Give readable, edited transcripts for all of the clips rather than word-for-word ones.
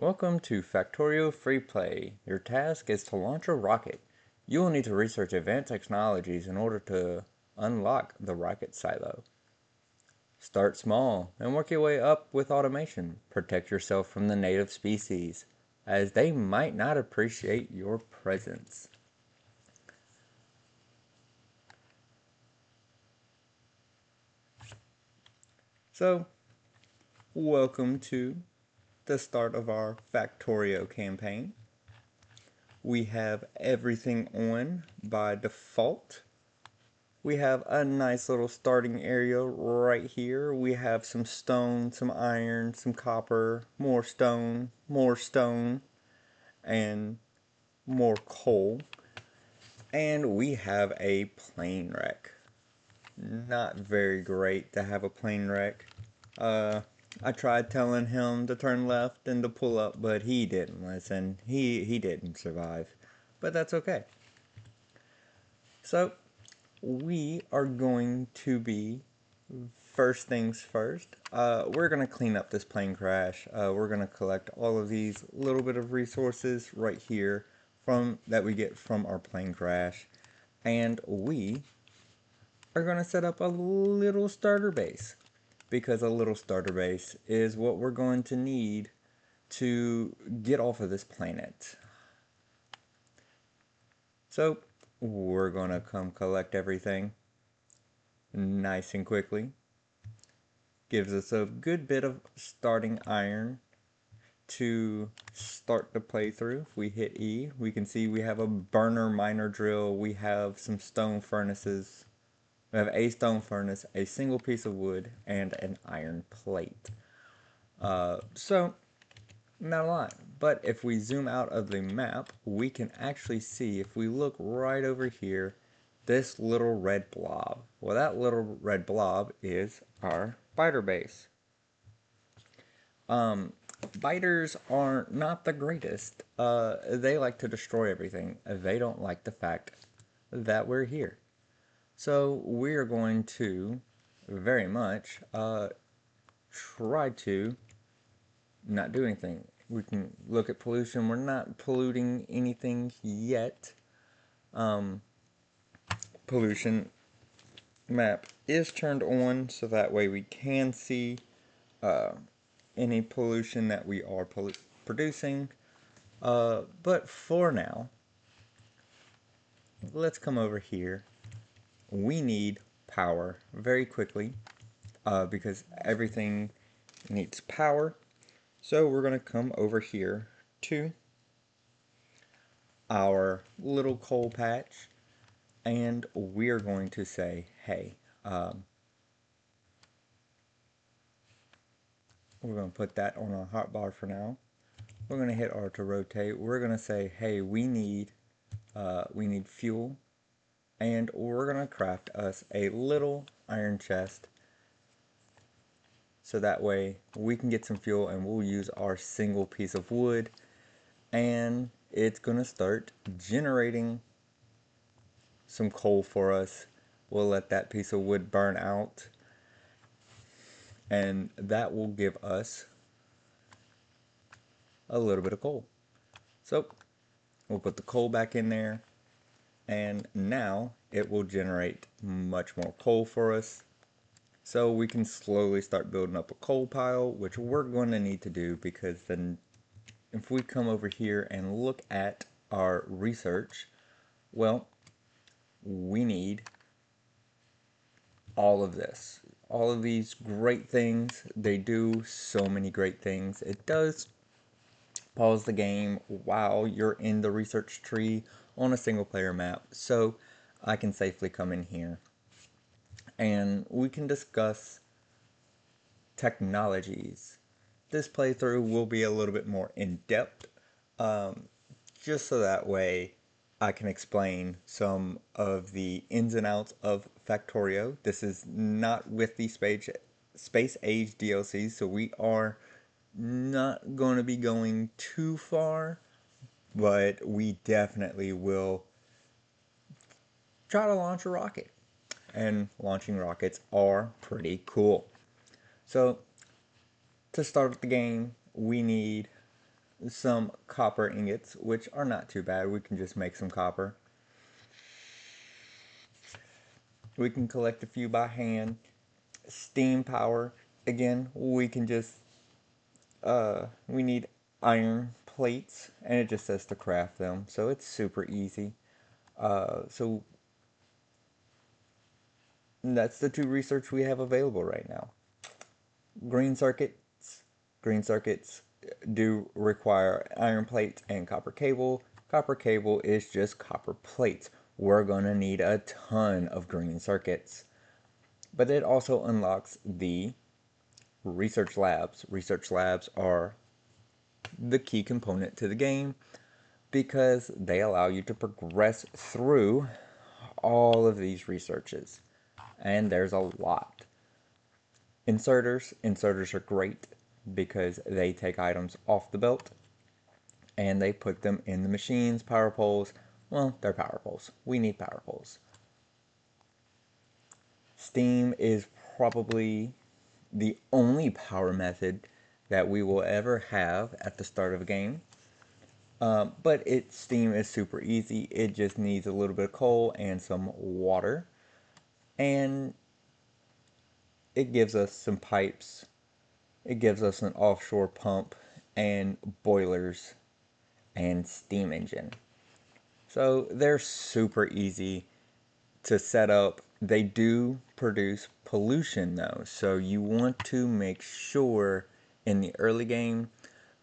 Welcome to Factorio Free Play. Your task is to launch a rocket. You will need to research advanced technologies in order to unlock the rocket silo. Start small and work your way up with automation. Protect yourself from the native species, as they might not appreciate your presence. So, welcome to the start of our Factorio campaign. We have everything on by default. We have a nice little starting area right here. We have some stone, some iron, some copper, more stone, and more coal. And we have a plane wreck. Not very great to have a plane wreck. I tried telling him to turn left and to pull up, but he didn't listen. He didn't survive. But that's okay. So, we are going to be, first things first, we're going to clean up this plane crash. We're going to collect all of these little bit of resources right here that we get from our plane crash. And we are going to set up a little starter base, because a little starter base is what we're going to need to get off of this planet. So we're going to come collect everything nice and quickly. Gives us a good bit of starting iron to start the playthrough. If we hit E, we can see we have a burner miner drill, we have some stone furnaces, we have a stone furnace, a single piece of wood, and an iron plate. So, not a lot. But if we zoom out of the map, we can actually see, if we look right over here, this little red blob. Well, that little red blob is our biter base. Biters are not the greatest. They like to destroy everything. They don't like the fact that we're here. So we are going to very much try to not do anything. We can look at pollution. We're not polluting anything yet. Pollution map is turned on, so that way we can see any pollution that we are producing. But for now, let's come over here. We need power very quickly, because everything needs power. So we're going to come over here to our little coal patch, and we're going to say, hey, we're going to put that on our hotbar for now. We're going to hit R to rotate. We're going to say, hey, we need fuel, and we're going to craft us a little iron chest, so that way we can get some fuel, and we'll use our single piece of wood, and it's going to start generating some coal for us. We'll let that piece of wood burn out, and that will give us a little bit of coal. So we'll put the coal back in there, and now it will generate much more coal for us. So we can slowly start building up a coal pile, which we're going to need to do, because then if we come over here and look at our research, well, we need all of this. All of these great things. They do so many great things. It does pause the game while you're in the research tree on a single player map, so I can safely come in here and we can discuss technologies. This playthrough will be a little bit more in-depth, just so that way I can explain some of the ins and outs of Factorio. This is not with the Space Age DLC, so we are not going to be going too far, but we definitely will try to launch a rocket. And launching rockets are pretty cool. So, to start the game, we need some copper ingots, which are not too bad. We can just make some copper. We can collect a few by hand. Steam power. Again, we can just, we need iron plates, and it just says to craft them. So it's super easy. So that's the two research we have available right now. Green circuits. Green circuits do require iron plates and copper cable. Copper cable is just copper plates. We're going to need a ton of green circuits. But it also unlocks the research labs. Research labs are the key component to the game because they allow you to progress through all of these researches. And there's a lot. Inserters are great because they take items off the belt and they put them in the machines. Power poles, well, they're power poles. We need power poles. Steam is probably the only power method that we will ever have at the start of a game. But steam is super easy. It just needs a little bit of coal and some water. And it gives us some pipes. It gives us an offshore pump and boilers and steam engine. So they're super easy to set up. They do produce pollution though, so you want to make sure in the early game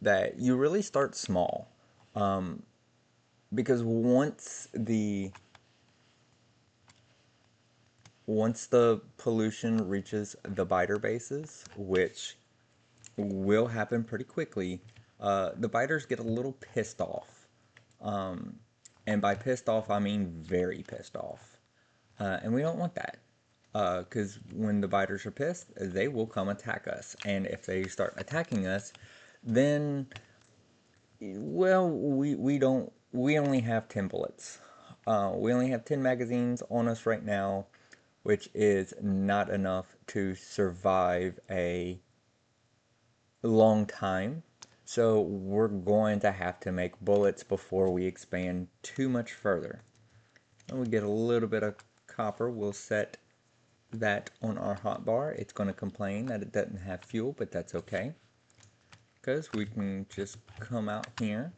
that you really start small, because once the pollution reaches the biter bases, which will happen pretty quickly, the biters get a little pissed off. And by pissed off, I mean very pissed off. And we don't want that. Because when the biters are pissed, they will come attack us. And if they start attacking us, then, well, we only have 10 bullets. We only have 10 magazines on us right now, which is not enough to survive a long time. So we're going to have to make bullets before we expand too much further. And we get a little bit of copper. We'll set that on our hotbar. It's going to complain that it doesn't have fuel, but that's okay, because we can just come out here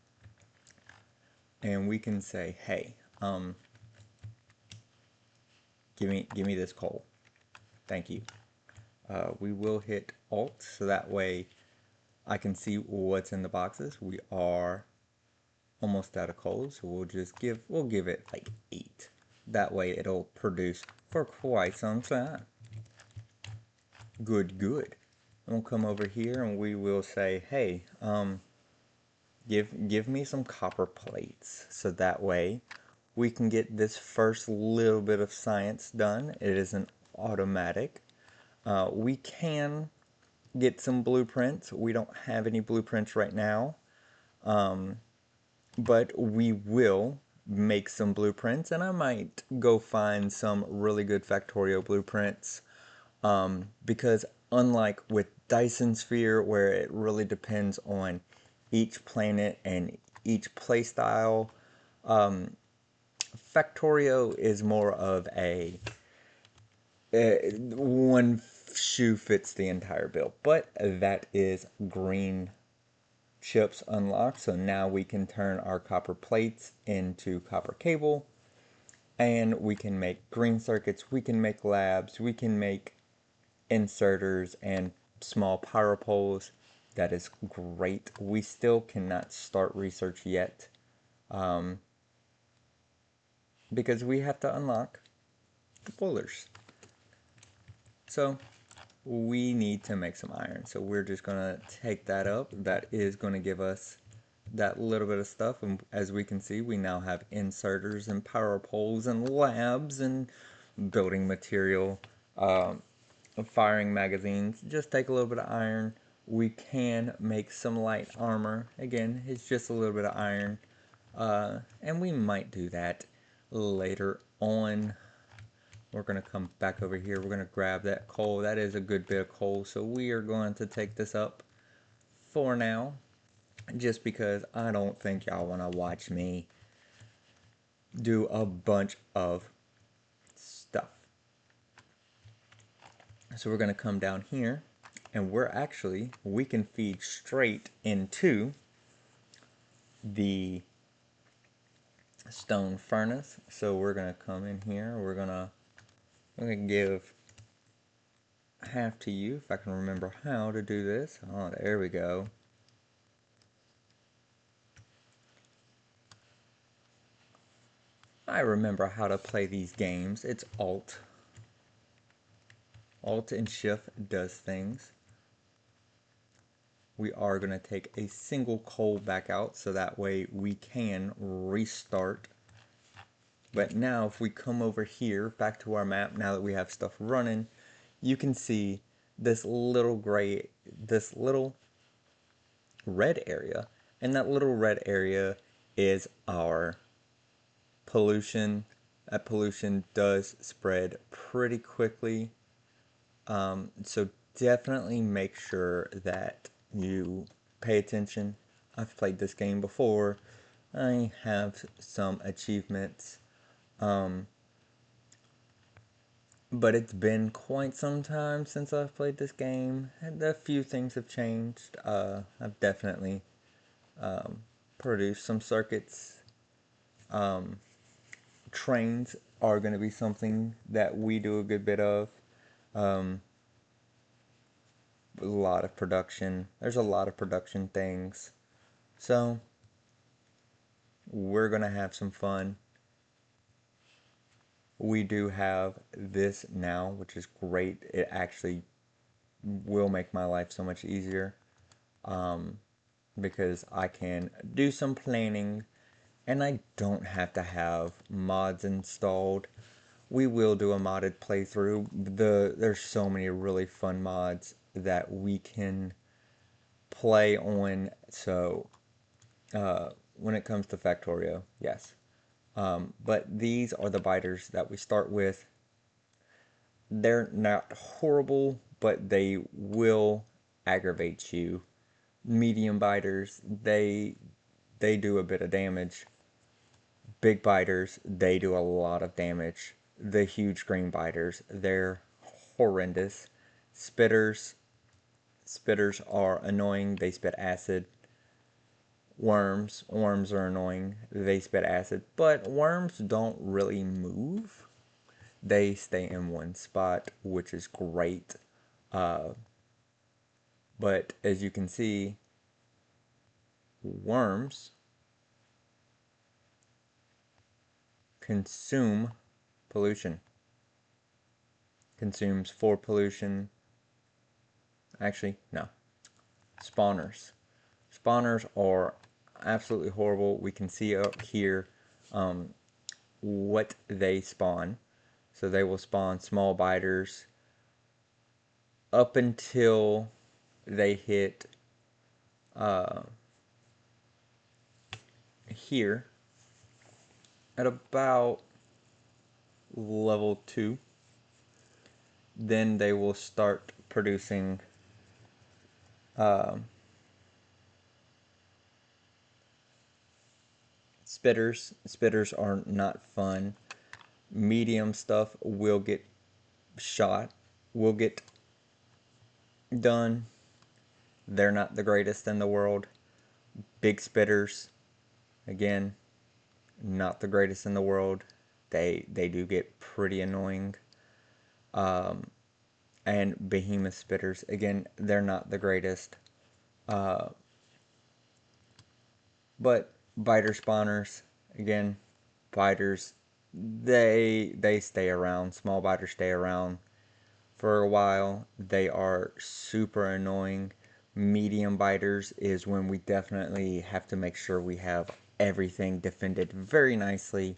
and we can say, hey, give me this coal. Thank you. We will hit Alt so that way I can see what's in the boxes. We are almost out of coal, so we'll give it like 8. That way it'll produce for quite some time. Good, good. And we'll come over here and we will say, hey, give me some copper plates, so that way we can get this first little bit of science done. It isn't automatic. We can get some blueprints. We don't have any blueprints right now, but we will make some blueprints, and I might go find some really good Factorio blueprints, because unlike with Dyson Sphere, where it really depends on each planet and each playstyle, Factorio is more of a one shoe fits the entire bill. But that is green chips unlocked, so now we can turn our copper plates into copper cable, and we can make green circuits, we can make labs, we can make inserters and small power poles. That is great. We still cannot start research yet, because we have to unlock the boilers. So we need to make some iron. So we're just going to take that up. That is going to give us that little bit of stuff. And as we can see, we now have inserters and power poles and labs and building material, firing magazines. Just take a little bit of iron. We can make some light armor. Again, it's just a little bit of iron. And we might do that later on. We're going to come back over here. We're going to grab that coal. That is a good bit of coal. So we are going to take this up for now. just because I don't think y'all want to watch me do a bunch of stuff. So we're going to come down here, and we can feed straight into the stone furnace. So we're going to come in here, we're going to give half to you, if I can remember how to do this. Oh, there we go. I remember how to play these games. It's Alt. Alt and Shift does things. We are going to take a single coal back out so that way we can restart. But now if we come over here back to our map, now that we have stuff running, you can see this little red area, and that little red area is our pollution. That pollution does spread pretty quickly. So definitely make sure that you pay attention. I've played this game before. I have some achievements. But it's been quite some time since I've played this game, and a few things have changed. I've definitely produced some circuits. Trains are going to be something that we do a good bit of. A lot of production. There's a lot of production things. So, we're going to have some fun. We do have this now, which is great. It actually will make my life so much easier. Because I can do some planning and I don't have to have mods installed. We will do a modded playthrough. There's so many really fun mods that we can play on. So when it comes to Factorio, yes. But these are the biters that we start with. They're not horrible, but they will aggravate you. Medium biters, they do a bit of damage. Big biters, they do a lot of damage. The huge green biters, they're horrendous. Spitters, spitters are annoying. They spit acid. Worms are annoying. They spit acid. But worms don't really move. They stay in one spot, which is great. But as you can see, worms consume pollution. Consumes 4 pollution. Actually, no. Spawners. Spawners are absolutely horrible. We can see up here what they spawn. So they will spawn small biters up until they hit here at about level 2. Then they will start producing spitters. Spitters are not fun. Medium stuff will get shot, will get done. They're not the greatest in the world. Big spitters, again, not the greatest in the world. They do get pretty annoying. And behemoth spitters, again, they're not the greatest. But biter spawners, again, biters, they stay around. Small biters stay around for a while. They are super annoying. Medium biters is when we definitely have to make sure we have everything defended very nicely.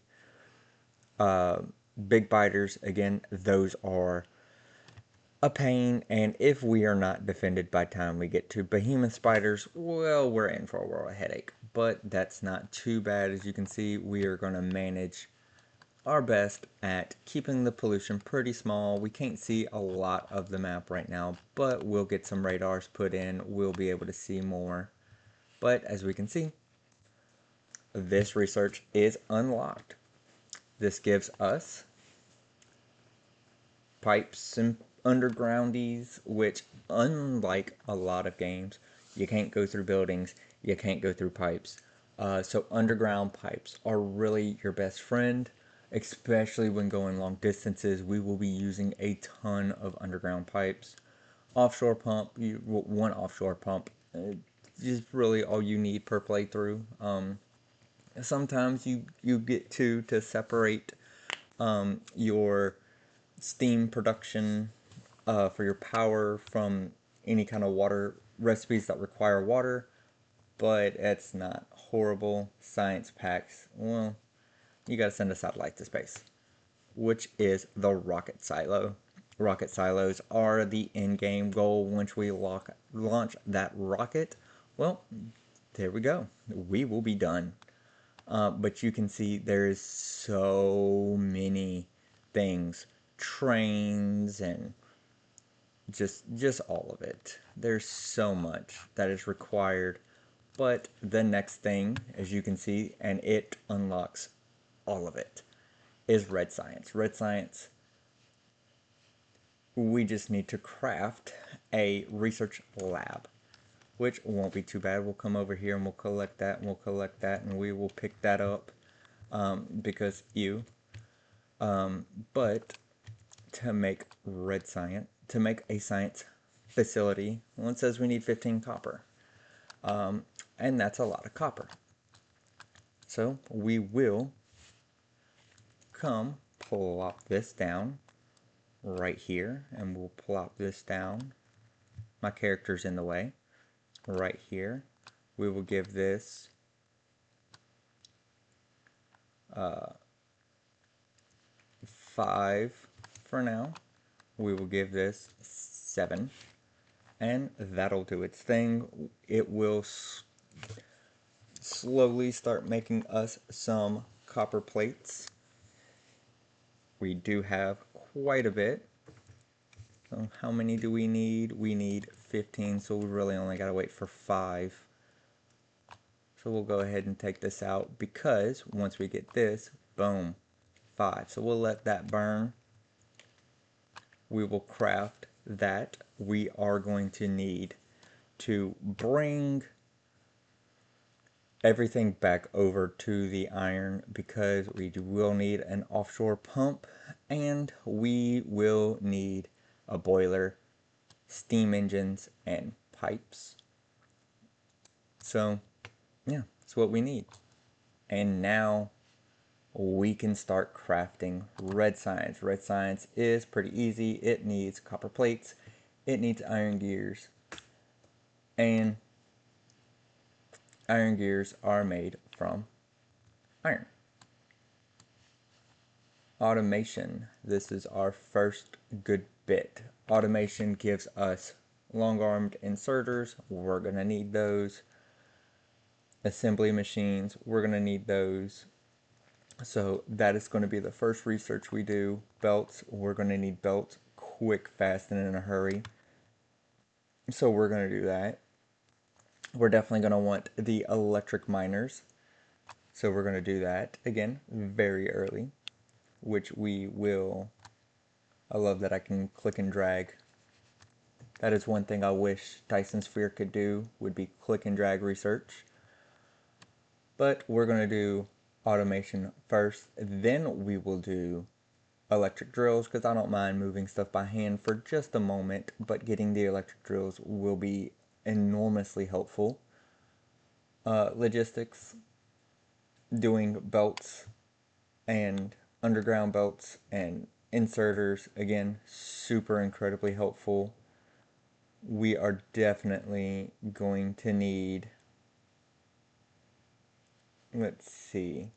Big biters, again, those are a pain, and if we are not defended by time we get to behemoth spiders, well, we're in for a world of headache. But that's not too bad. As you can see, we are going to manage our best at keeping the pollution pretty small. We can't see a lot of the map right now, but we'll get some radars put in. We'll be able to see more. But as we can see, this research is unlocked. This gives us pipes and undergroundies, which, unlike a lot of games, you can't go through buildings, you can't go through pipes. So underground pipes are really your best friend, especially when going long distances. We will be using a ton of underground pipes. Offshore pump, one offshore pump is really all you need per playthrough. Sometimes you get two to separate your steam production for your power from any kind of water recipes that require water, but it's not horrible. Science packs, well, you gotta send a satellite to space, which is the rocket silo. Rocket silos are the end-game goal. Once we launch that rocket, well, there we go. We will be done. But you can see there is so many things, trains and just all of it. There's so much that is required. But the next thing, as you can see, and it unlocks all of it, is red science. Red science, we just need to craft a research lab, which won't be too bad. We'll come over here and we'll collect that and we'll collect that and we will pick that up because but to make to make a science facility, well, it says we need 15 copper. And that's a lot of copper. So we will come plop this down right here, and we'll plop this down. My character's in the way. Right here. We will give this 5 for now. We will give this 7. And that'll do its thing. It will slowly start making us some copper plates. We do have quite a bit. So how many do we need? We need 15, so we really only gotta wait for 5. So we'll go ahead and take this out because once we get this, boom, 5. So we'll let that burn. We will craft that. We are going to need to bring everything back over to the iron because we will need an offshore pump and we will need a boiler, steam engines, and pipes. So yeah, that's what we need. And now we can start crafting red science. Red science is pretty easy. It needs copper plates, it needs iron gears, and iron gears are made from iron. Automation. This is our first good bit. Automation gives us long-armed inserters. We're going to need those. Assembly machines. We're going to need those. So that is going to be the first research we do. Belts. We're going to need belts quick, fast, and in a hurry. So we're going to do that. We're definitely going to want the electric miners. So we're going to do that again very early, which we will. I love that I can click and drag. That is one thing I wish Dyson Sphere could do, would be click and drag research. But we're going to do automation first, then we will do electric drills because I don't mind moving stuff by hand for just a moment, but getting the electric drills will be enormously helpful. Logistics, doing belts and underground belts and inserters, again, super incredibly helpful. We are definitely going to need, let's see,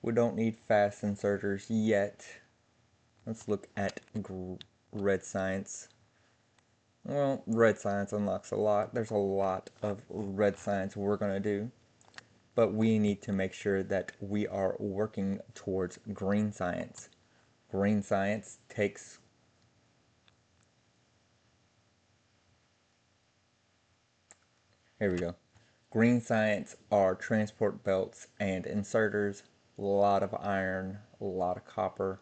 we don't need fast inserters yet. Let's look at red science. Well, red science unlocks a lot. There's a lot of red science we're going to do. But we need to make sure that we are working towards green science. Green science takes Here we go. Green science are transport belts and inserters. A lot of iron, a lot of copper.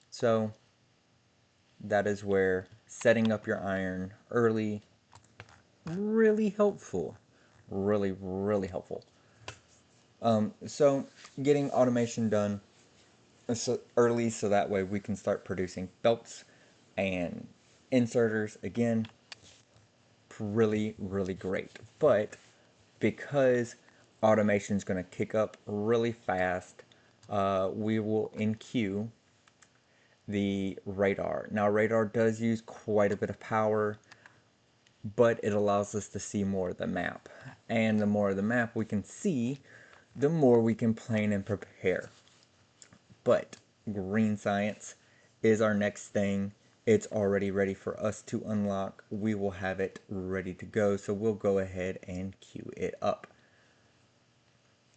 So that is where setting up your iron early, really helpful. Really helpful. So getting automation done so early so that way we can start producing belts and inserters again, really great. But because automation is going to kick up really fast, we will enqueue the radar. Now radar does use quite a bit of power, but it allows us to see more of the map, and the more of the map we can see, the more we can plan and prepare. But green science is our next thing. It's already ready for us to unlock. We will have it ready to go, so we'll go ahead and queue it up.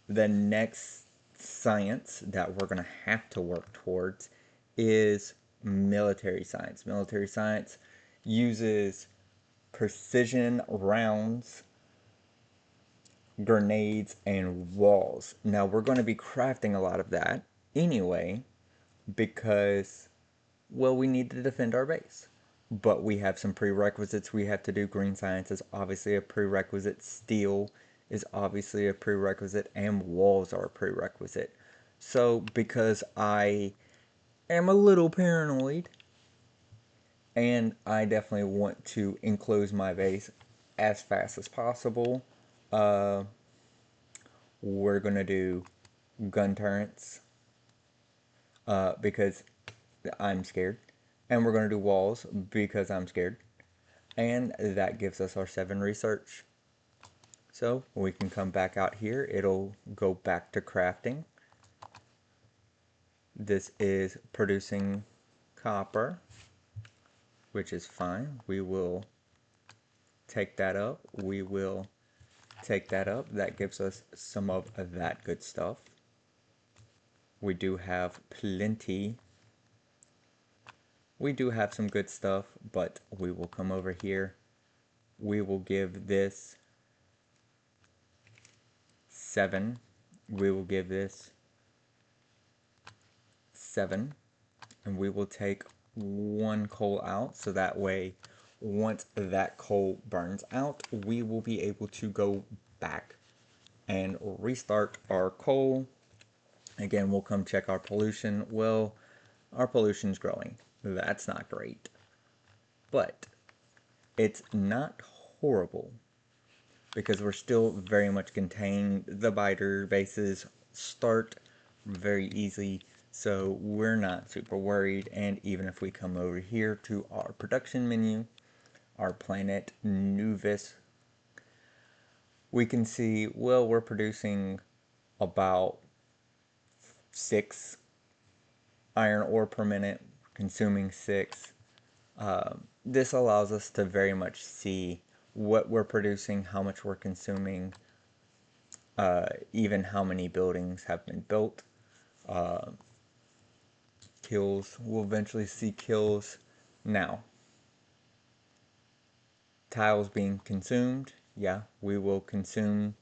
The next science that we're going to have to work towards is military science. Military science uses precision rounds, grenades, and walls. Now we're going to be crafting a lot of that anyway because, well, we need to defend our base. But we have some prerequisites we have to do. Green science is obviously a prerequisite. Steel is obviously a prerequisite. And walls are a prerequisite. So because I am a little paranoid, and I definitely want to enclose my base as fast as possible, we're going to do gun turrets because I'm scared. And we're going to do walls because I'm scared. And that gives us our 7 research. So we can come back out here. It'll go back to crafting. This is producing copper, which is fine. We will take that up. We will take that up. That gives us some of that good stuff. We do have plenty. We do have some good stuff, but we will come over here. We will give this 7. We will give this 7. And we will take 1 coal out, so that way once that coal burns out, we will be able to go back and restart our coal. Again, we'll come check our pollution. Well, our pollution's growing. That's not great. But it's not horrible because we're still very much contained. The biter bases start very easily, so we're not super worried. And even if we come over here to our production menu, our planet Nuvis, we can see, well, we're producing about 6 iron ore per minute, consuming 6. This allows us to very much see what we're producing, how much we're consuming, even how many buildings have been built. Kills, we'll eventually see kills. Now, tiles being consumed, yeah, we will consume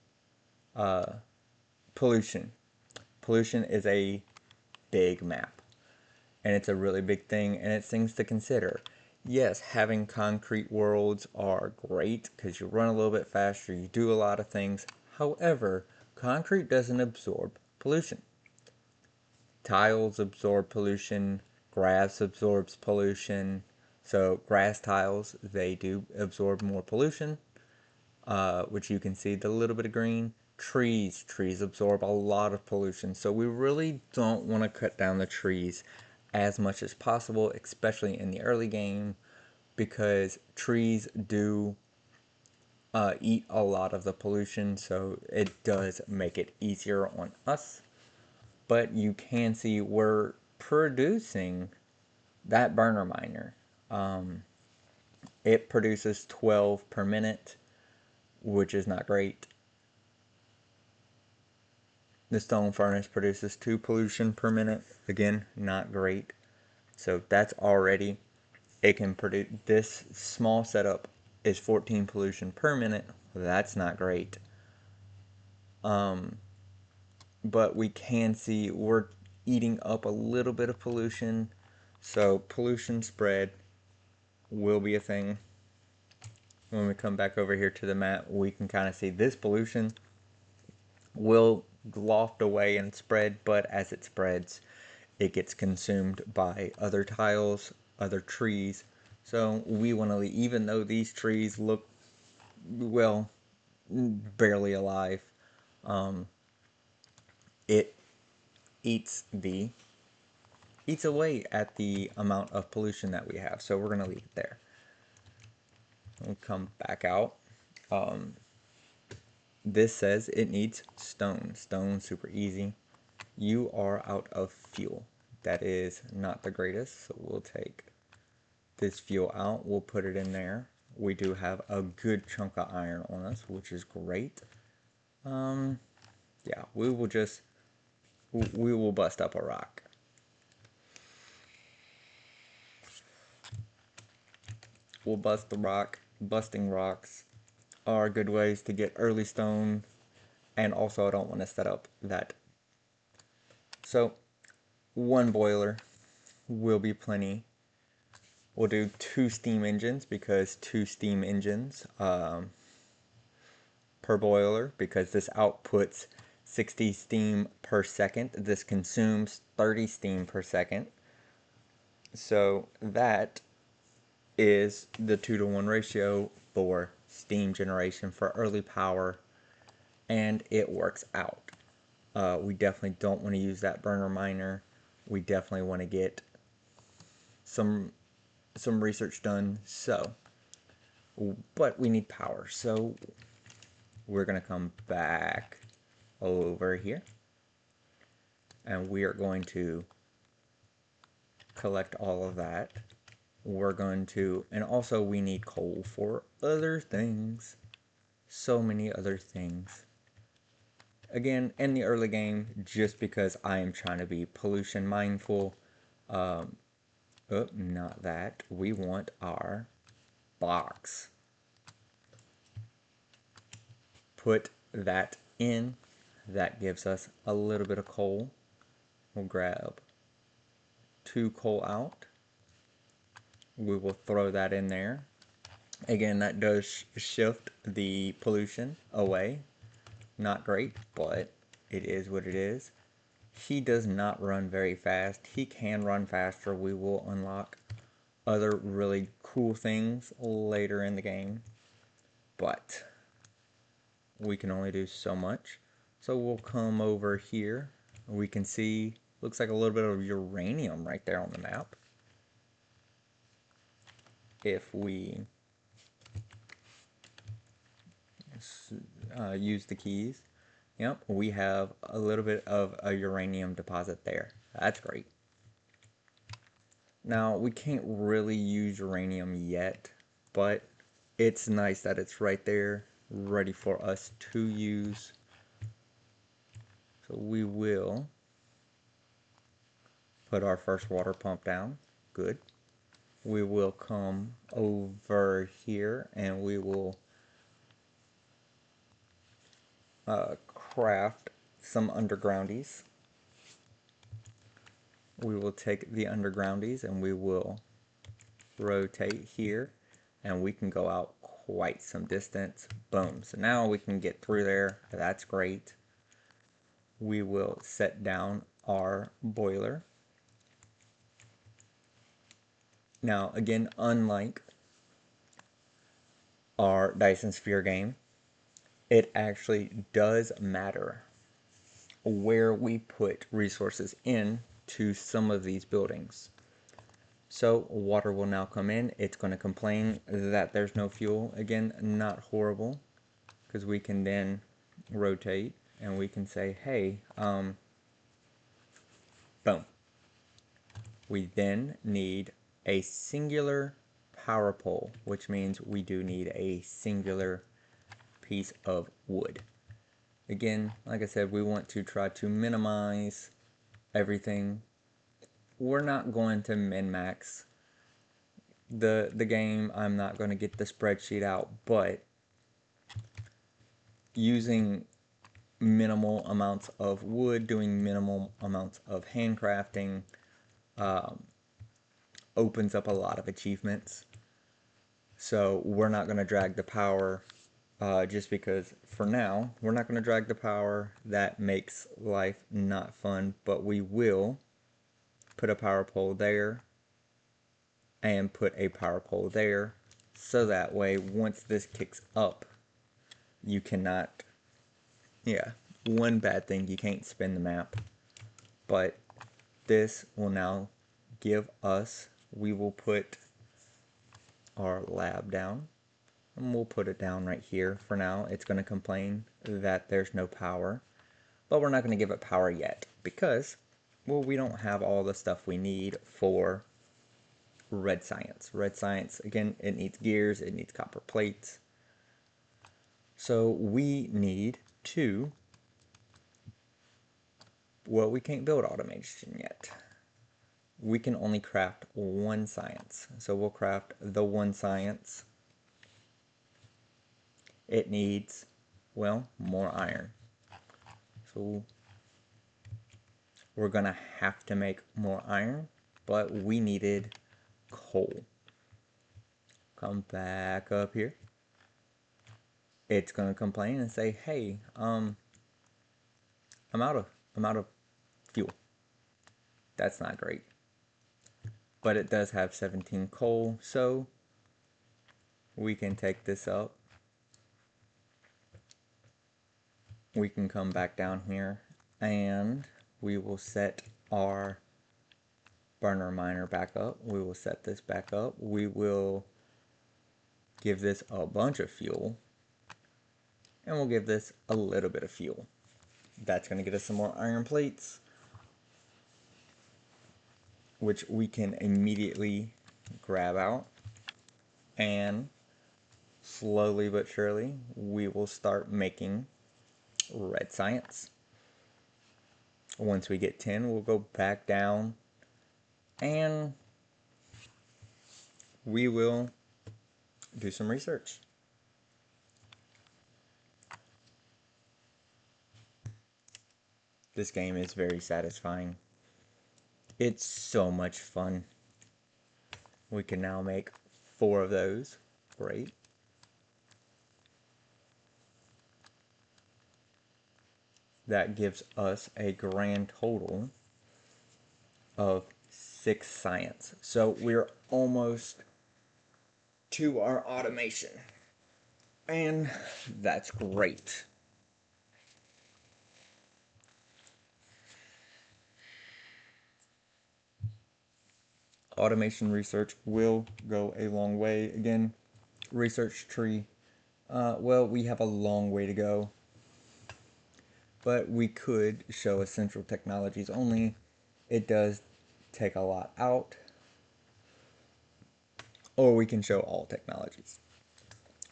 pollution. Pollution is a big map, and it's a really big thing, and it's things to consider. Yes, having concrete worlds are great because you run a little bit faster, you do a lot of things. However, concrete doesn't absorb pollution. Tiles absorb pollution, grass absorbs pollution. So grass tiles, they do absorb more pollution, which you can see the little bit of green. Trees absorb a lot of pollution. So we really don't want to cut down the trees as much as possible, especially in the early game, because trees do eat a lot of the pollution, so it does make it easier on us. But you can see we're producing that burner miner. It produces 12 per minute, which is not great. The stone furnace produces 2 pollution per minute. Again, not great. So that's already, it can produce, this small setup is 14 pollution per minute. That's not great. But we can see we're eating up a little bit of pollution. So pollution spread will be a thing. When we come back over here to the map, we can kind of see this pollution will loft away and spread, but as it spreads, it gets consumed by other tiles, other trees. So we want to, even though these trees look, well, barely alive, it eats away at the amount of pollution that we have. So we're going to leave it there. We'll come back out. This says it needs stone. Stone, super easy. You are out of fuel. That is not the greatest, so we'll take this fuel out. We'll put it in there. We do have a good chunk of iron on us, which is great. Yeah, we will bust up a rock. We'll bust the rock. Busting rocks are good ways to get early stone, and also I don't want to set up that. So one boiler will be plenty. We'll do 2 steam engines because 2 steam engines per boiler, because this outputs 60 steam per second. This consumes 30 steam per second. So that is the 2-to-1 ratio for steam generation for early power, and it works out. We definitely don't want to use that burner miner. We definitely want to get some research done. So, but we need power. So we're gonna come back over here, and we are going to collect all of that. We're going to, and also we need coal for other things. So many other things. Again, in the early game, just because I am trying to be pollution mindful. Oh, not that. We want our box. Put that in. That gives us a little bit of coal. We'll grab 2 coal out. We will throw that in there. Again, that does shift the pollution away. Not great, but it is what it is. He does not run very fast. He can run faster. We will unlock other really cool things later in the game, but we can only do so much. So we'll come over here. We can see, looks like a little bit of uranium right there on the map. If we use the keys, yep, we have a little bit of a uranium deposit there. That's great. Now, we can't really use uranium yet, but it's nice that it's right there, ready for us to use. So we will put our first water pump down. Good. We will come over here and we will craft some undergroundies. We will take the undergroundies and we will rotate here, and we can go out quite some distance. Boom. So now we can get through there. That's great. We will set down our boiler. Now, again, unlike our Dyson Sphere game, it actually does matter where we put resources in to some of these buildings. So water will now come in. It's going to complain that there's no fuel. Again, not horrible, because we can then rotate and we can say, hey, boom. We then need a singular power pole, which means we do need a singular piece of wood. Again, like I said, we want to try to minimize everything. We're not going to min-max. the game, I'm not going to get the spreadsheet out, but using minimal amounts of wood, doing minimal amounts of handcrafting, um, opens up a lot of achievements. So we're not going to drag the power just because for now we're not going to drag the power. That makes life not fun, but we will put a power pole there and put a power pole there, so that way once this kicks up, you cannot, yeah, one bad thing, you can't spin the map, but this will now give us, we will put our lab down, and we'll put it down right here for now. It's going to complain that there's no power, but we're not going to give it power yet because, well, we don't have all the stuff we need for red science. Red science, again, it needs gears, it needs copper plates. So we need to, well, we can't build automation yet. We can only craft one science. So we'll craft the one science. It needs, well, more iron. So we're gonna have to make more iron, but we needed coal. Come back up here. It's gonna complain and say, hey, I'm out of fuel. That's not great. But it does have 17 coal, so we can take this up. We can come back down here and we will set our burner miner back up. We will set this back up. We will give this a bunch of fuel, and we'll give this a little bit of fuel. That's going to get us some more iron plates, which we can immediately grab out, and slowly but surely we will start making red science. Once we get 10, we'll go back down and we will do some research. This game is very satisfying. It's so much fun. We can now make 4 of those. Great. That gives us a grand total of 6 science. So we're almost to our automation. And that's great. Automation research will go a long way. Again, research tree. Well, we have a long way to go. But we could show essential technologies only. It does take a lot out. Or we can show all technologies.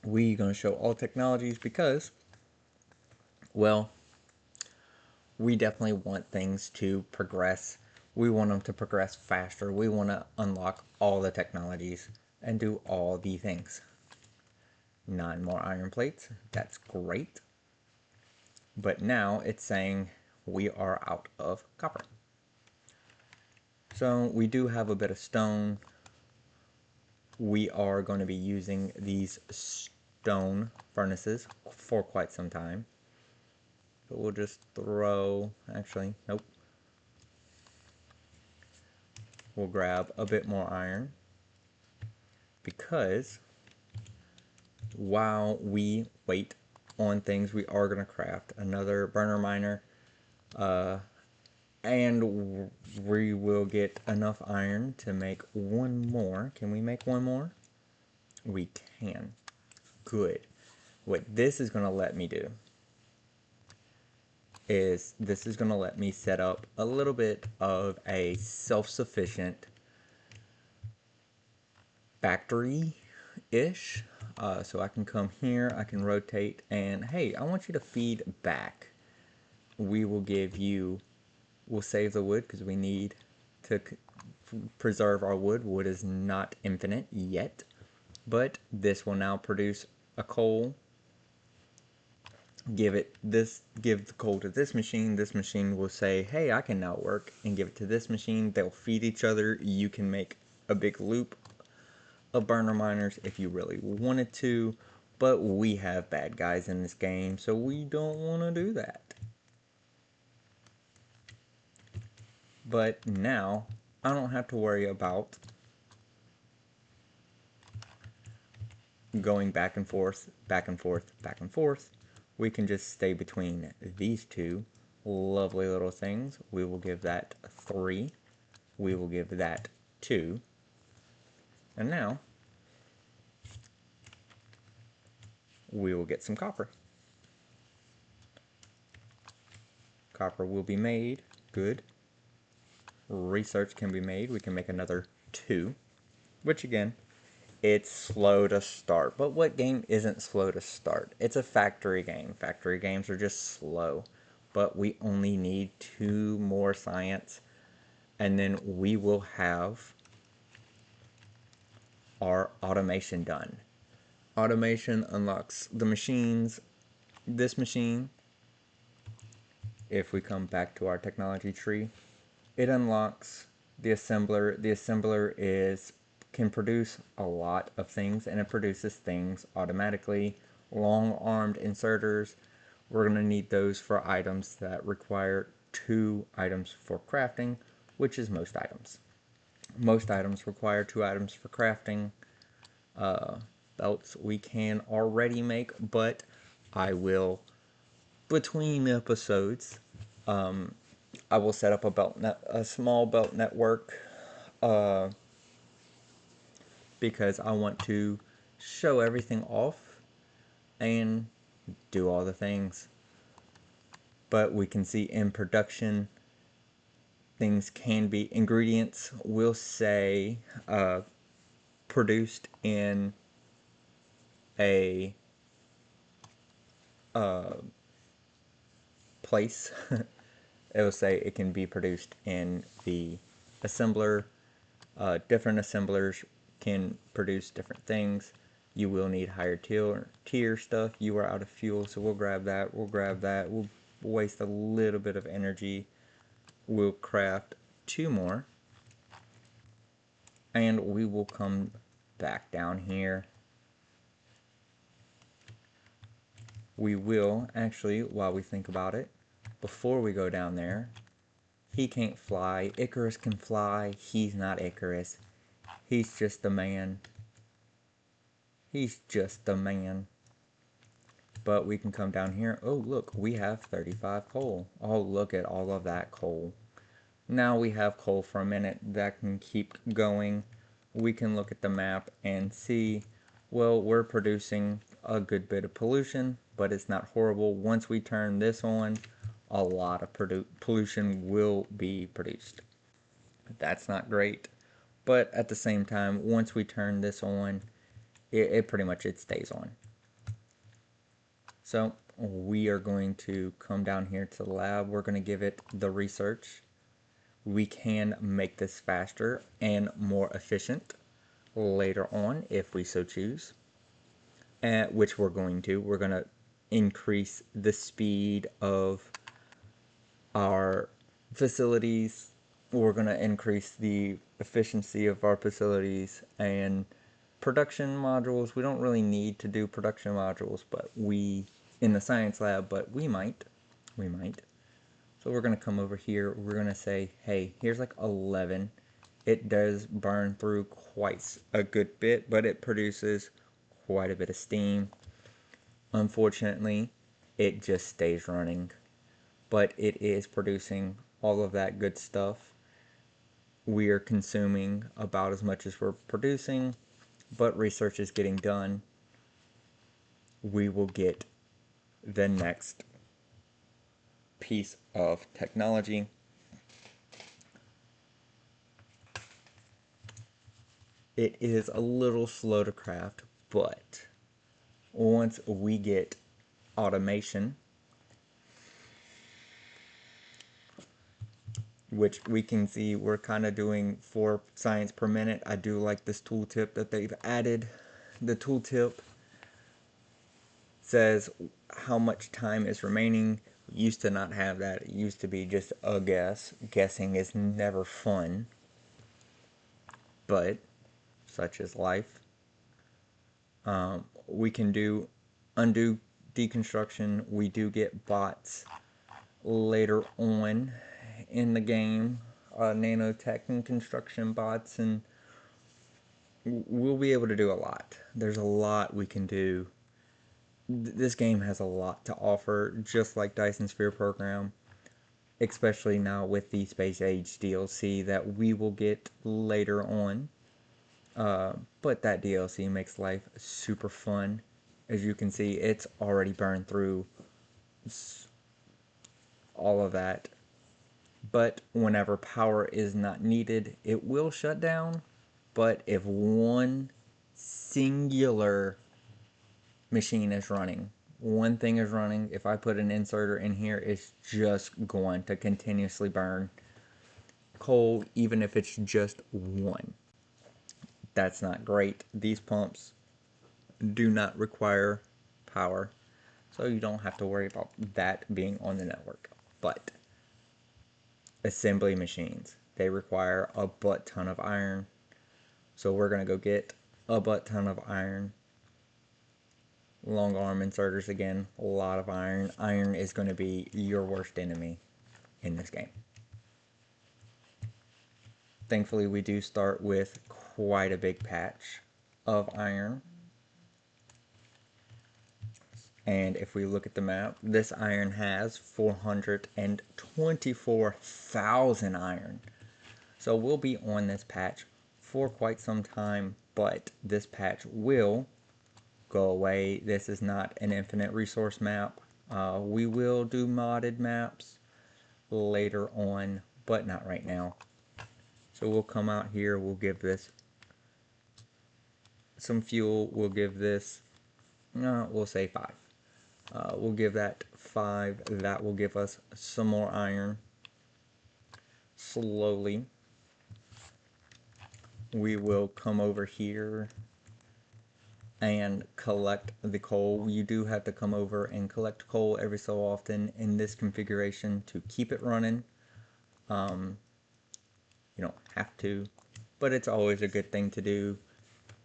We're going to show all technologies because, well, we definitely want things to progress. We want them to progress faster. We want to unlock all the technologies and do all the things. 9 more iron plates. That's great. But now it's saying we are out of copper. So we do have a bit of stone. We are going to be using these stone furnaces for quite some time. But we'll just throw, actually, nope. We'll grab a bit more iron because while we wait on things, we are going to craft another burner miner, and we will get enough iron to make 1 more. Can we make 1 more? We can. Good. What this is going to let me do is this is going to let me set up a little bit of a self-sufficient factory-ish. So I can come here, I can rotate, and hey, I want you to feed back. We will give you, we'll save the wood because we need to preserve our wood. Wood is not infinite yet, but this will now produce a coal. Give the coal to this machine. This machine will say, hey, I can now work, and give it to this machine. They'll feed each other. You can make a big loop of burner miners if you really wanted to, but we have bad guys in this game, so we don't want to do that. But now I don't have to worry about going back and forth, back and forth, back and forth. We can just stay between these two lovely little things. We will give that 3. We will give that 2. And now we will get some copper. Copper will be made. Good. Research can be made. We can make another 2. Which again, it's slow to start. But what game isn't slow to start? It's a factory game. Factory games are just slow. But we only need 2 more science. And then we will have our automation done. Automation unlocks the machines. This machine, if we come back to our technology tree, it unlocks the assembler. The assembler can produce a lot of things, and it produces things automatically. Long-armed inserters, we're going to need those for items that require 2 items for crafting, which is most items. Most items require 2 items for crafting. Belts we can already make, but I will, between episodes, I will set up a small belt network, because I want to show everything off and do all the things. But we can see in production, things can be, ingredients will say produced in a place. It will say it can be produced in the assembler. Different assemblers can produce different things. You will need higher tier stuff. You are out of fuel, so we'll grab that. We'll waste a little bit of energy. We'll craft 2 more. And we will come back down here. We will, actually, while we think about it, before we go down there, he can't fly. Icarus can fly. He's not Icarus. He's just a man. He's just a man. But we can come down here. Oh, look, we have 35 coal. Oh, look at all of that coal. Now we have coal for a minute. That can keep going. We can look at the map and see, well, we're producing a good bit of pollution, but it's not horrible. Once we turn this on, a lot of pollution will be produced. That's not great. But at the same time, once we turn this on, it pretty much stays on. So we are going to come down here to the lab. We're going to give it the research. We can make this faster and more efficient later on if we so choose, which we're going to. We're going to increase the speed of our facilities. We're going to increase the efficiency of our facilities and production modules. We don't really need to do production modules, but in the science lab, but we might. So we're going to come over here. We're going to say, hey, here's like 11. It does burn through quite a good bit, but it produces quite a bit of steam. Unfortunately, it just stays running, but it is producing all of that good stuff. We are consuming about as much as we're producing, but research is getting done. We will get the next piece of technology. It is a little slow to craft, but once we get automation, which we can see we're kind of doing 4 science per minute. I do like this tooltip that they've added. The tooltip says how much time is remaining. We used to not have that. It used to be just a guess. Guessing is never fun, but such is life. We can do undo deconstruction. We do get bots later on in the game, nanotech and construction bots, and we'll be able to do a lot. There's a lot we can do. This game has a lot to offer, just like Dyson Sphere Program, especially now with the Space Age DLC that we will get later on. But that DLC makes life super fun. As you can see, it's already burned through all of that. But whenever power is not needed, it will shut down. But if one singular machine is running, one thing is running, if I put an inserter in here, it's just going to continuously burn coal, even if it's just one. That's not great. These pumps do not require power, so you don't have to worry about that being on the network. But assembly machines, they require a butt ton of iron, so we're going to go get a butt ton of iron. Long arm inserters again, a lot of iron. Iron is going to be your worst enemy in this game. Thankfully, we do start with quite a big patch of iron. And if we look at the map, this iron has 424,000 iron. So we'll be on this patch for quite some time, but this patch will go away. This is not an infinite resource map. We will do modded maps later on, but not right now. So we'll come out here, we'll give this some fuel, we'll give this, we'll say 5. We'll give that 5. That will give us some more iron. Slowly, we will come over here and collect the coal. You do have to come over and collect coal every so often in this configuration to keep it running. You don't have to, but it's always a good thing to do,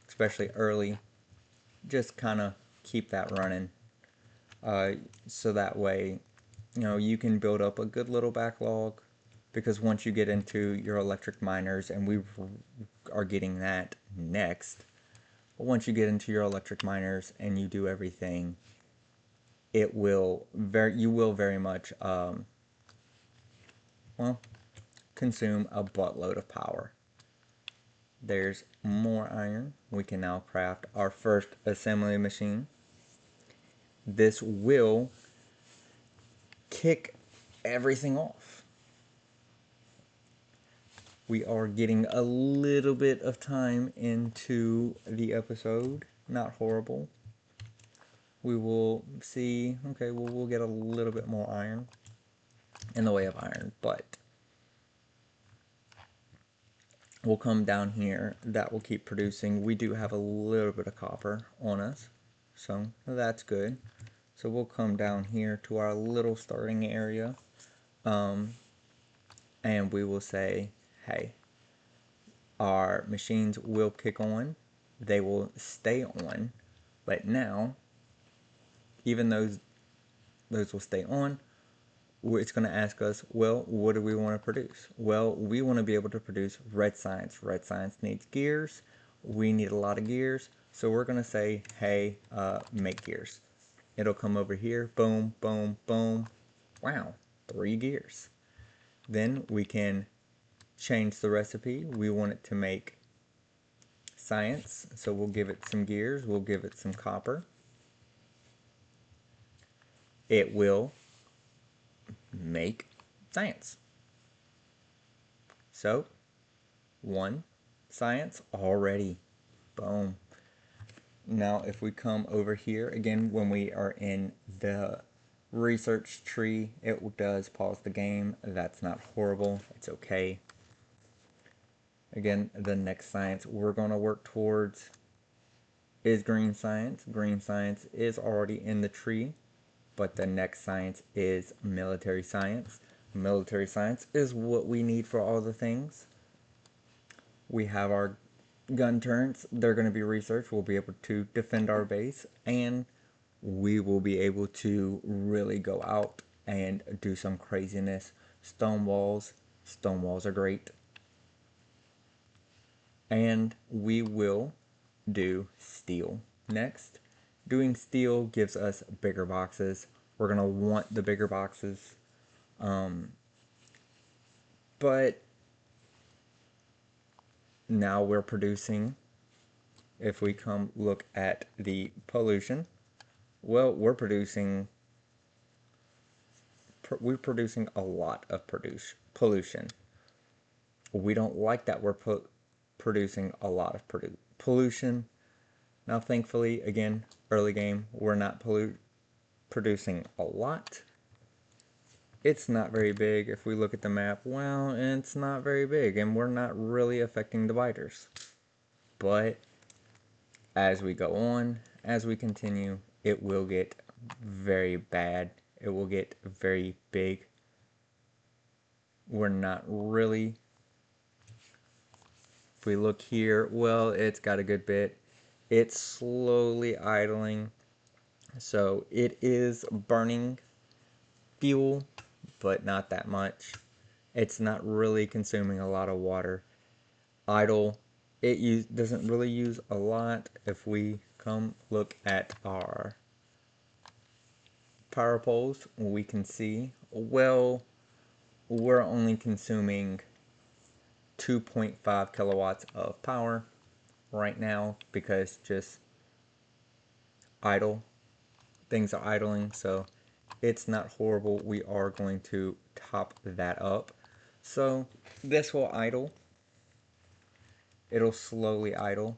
especially early. Just kind of keep that running. So that way, you can build up a good little backlog, because once you get into your electric miners, and we are getting that next, but once you get into your electric miners and you do everything, you will very much consume a buttload of power. There's more iron. We can now craft our first assembly machine. This will kick everything off. We are getting a little bit of time into the episode. Not horrible. We will see, okay, we'll get a little bit more iron in the way of iron, but we'll come down here. That will keep producing. We do have a little bit of copper on us, so that's good. So we'll come down here to our little starting area, and we will say, hey, our machines will kick on. They will stay on, but now, even those will stay on, it's going to ask us, well, what do we want to produce? Well, we want to be able to produce red science. Red science needs gears. We need a lot of gears. So we're going to say, hey, make gears. It'll come over here. Boom, boom, boom. Wow, 3 gears. Then we can change the recipe. We want it to make science. So we'll give it some gears. We'll give it some copper. It will make science. So 1 science already. Boom. Now if we come over here again, when we are in the research tree, it does pause the game. That's not horrible. It's okay. Again, the next science we're going to work towards is green science. Green science is already in the tree, but the next science is military science. Military science is what we need for all the things. We have our gun turrets. They're going to be researched. We'll be able to defend our base, and we will be able to really go out and do some craziness. Stone walls. Stone walls are great. And we will do steel next. Doing steel gives us bigger boxes. We're going to want the bigger boxes. But now we're producing, if we come look at the pollution, well, we're producing a lot of pollution. We don't like that we're producing a lot of pollution. Now, thankfully, again, early game, we're not producing a lot. It's not very big. If we look at the map, well, it's not very big, and we're not really affecting the biters. But as we go on, as we continue, it will get very bad. It will get very big. We're not really. If we look here, well, it's got a good bit. It's slowly idling. So it is burning fuel, but not that much. It's not really consuming a lot of water. Idle, it doesn't really use a lot. If we come look at our power poles, we can see, well, we're only consuming 2.5 kilowatts of power right now because just idle. Things are idling, so it's not horrible. We are going to top that up. So this will idle. It'll slowly idle.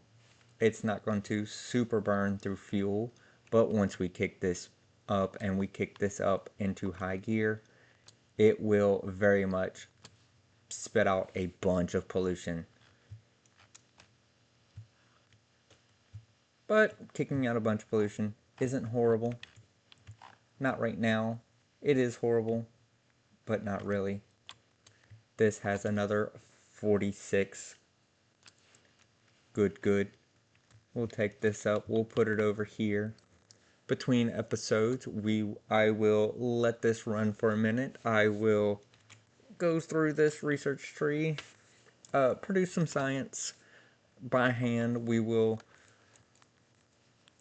It's not going to super burn through fuel, but once we kick this up and we kick this up into high gear, it will very much spit out a bunch of pollution. But kicking out a bunch of pollution isn't horrible. Not right now. It is horrible, but not really. This has another 46. Good. We'll take this up. We'll put it over here. Between episodes, I will let this run for a minute. I will go through this research tree, produce some science by hand. We will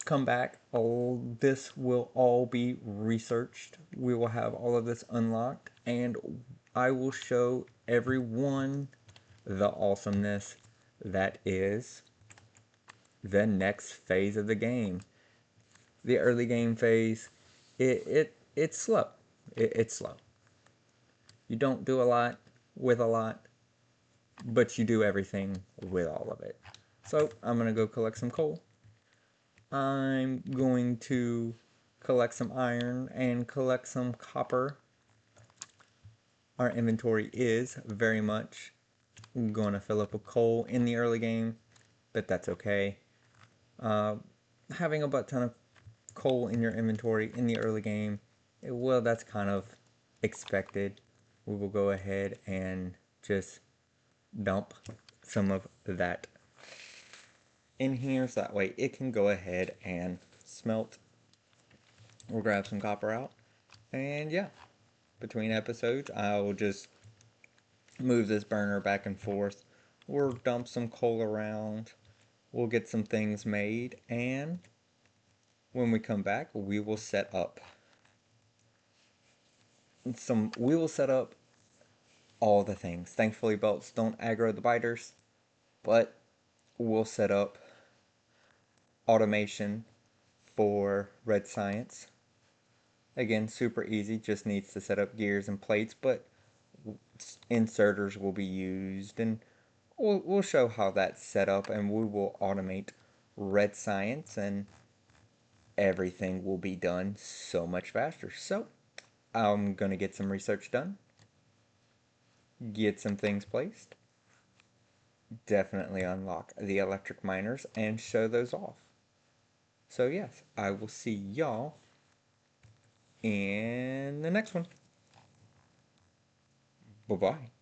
come back. All this will all be researched. We will have all of this unlocked, and I will show everyone the awesomeness that is the next phase of the game. The early game phase, it's slow. It's slow. You don't do a lot with a lot, but you do everything with all of it. So I'm gonna go collect some coal. I'm going to collect some iron and collect some copper. Our inventory is very much going to fill up with coal in the early game, but that's okay. Having a butt ton of coal in your inventory in the early game, well, that's kind of expected. We will go ahead and just dump some of that in here so that way it can go ahead and smelt. We'll grab some copper out, and yeah, between episodes I will just move this burner back and forth. We'll dump some coal around, we'll get some things made, and when we come back we will set up all the things. Thankfully belts don't aggro the biters, but we'll set up automation for red science. Again, super easy, just needs to set up gears and plates, but inserters will be used, and we'll show how that's set up, and we will automate red science, and everything will be done so much faster. So I'm going to get some research done, get some things placed, definitely unlock the electric miners, and show those off. So yes, I will see y'all in the next one. Bye-bye.